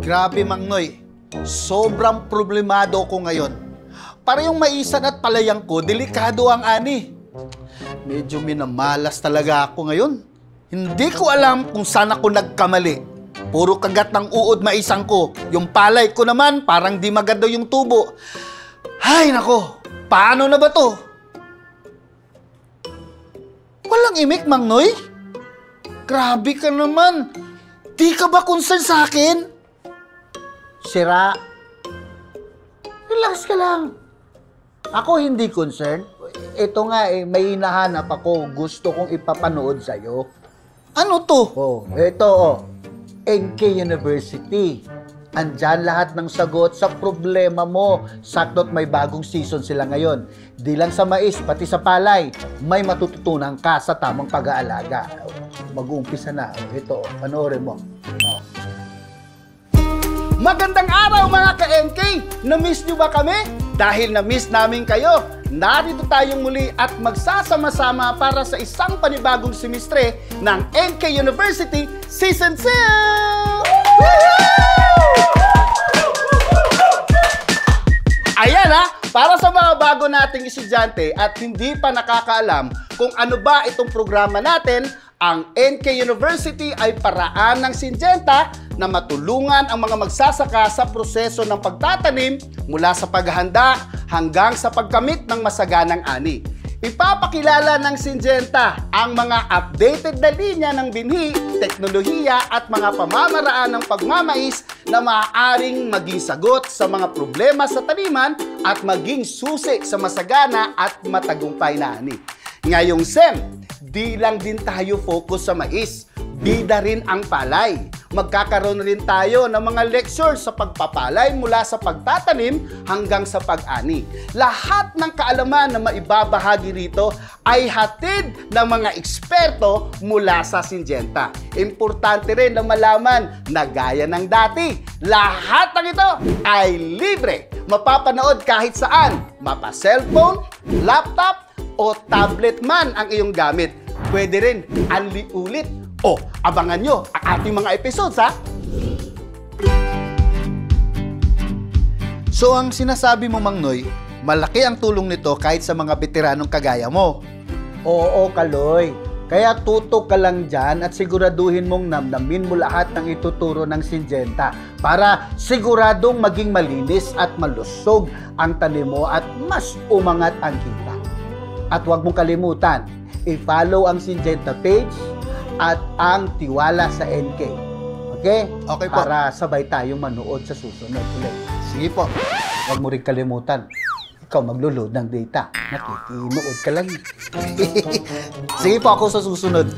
Grabe, Mang Noy. Sobrang problemado ko ngayon. Para yung maisan at palayang ko, delikado ang ani. Medyo minamalas talaga ako ngayon. Hindi ko alam kung saan ako nagkamali. Puro kagat ng uod maisang ko. Yung palay ko naman, parang di maganda yung tubo. Ay, nako. Paano na ba to? Walang imik, Mang Noy? Grabe ka naman. Di ka ba concern sa akin? Sira. Relax ka lang. Ako hindi concerned. Ito nga may hinahanap ako. Gusto kong ipapanood sa'yo. Ano to? Ito NK University. Andyan lahat ng sagot sa problema mo. Sakto't may bagong season sila ngayon. Di lang sa mais, pati sa palay. May matututunan ka sa tamang pag-aalaga. Mag-uumpisa na. Ito, panoorin mo. Magandang araw mga ka-NK! Na-miss nyo ba kami? Dahil na-miss namin kayo, narito tayong muli at magsasama-sama para sa isang panibagong semestre ng NK University Season 2! Ayan para sa mga bago nating estudyante at hindi pa nakakaalam kung ano ba itong programa natin, ang NK University ay paraan ng Syngenta na matulungan ang mga magsasaka sa proseso ng pagtatanim mula sa paghahanda hanggang sa pagkamit ng masaganang ani. Ipapakilala ng Syngenta ang mga updated na linya ng binhi, teknolohiya at mga pamamaraan ng pagmamais na maaaring maging sagot sa mga problema sa taniman at maging susi sa masagana at matagumpay na ani. Ngayong SEM, di lang din tayo focus sa mais, bida rin ang palay. Magkakaroon rin tayo ng mga lecture sa pagpapalay mula sa pagtatanim hanggang sa pag-ani. Lahat ng kaalaman na maibabahagi rito ay hatid ng mga eksperto mula sa Syngenta. Importante rin na malaman na gaya ng dati, lahat ng ito ay libre. Mapapanood kahit saan, mapa-cellphone, laptop, o tablet man ang iyong gamit. Pwede rin unli ulit. Abangan nyo ang ating mga episodes, So, ang sinasabi mo, Mang Noy, malaki ang tulong nito kahit sa mga veteranong kagaya mo. Oo, Kaloy. Kaya tutok ka lang dyan at siguraduhin mong namnamin mo lahat ng ituturo ng Syngenta para siguradong maging malinis at malusog ang tanim mo at mas umangat ang kita. At huwag mong kalimutan, i-follow ang Syngenta page at ang Tiwala sa NK. Okay? Okay po. Para sabay tayong manood sa susunod ulit. Sige po. Huwag mo rin kalimutan, ikaw maglo-load ng data. Nakikinood ka lang. Sige po, ako sa susunod.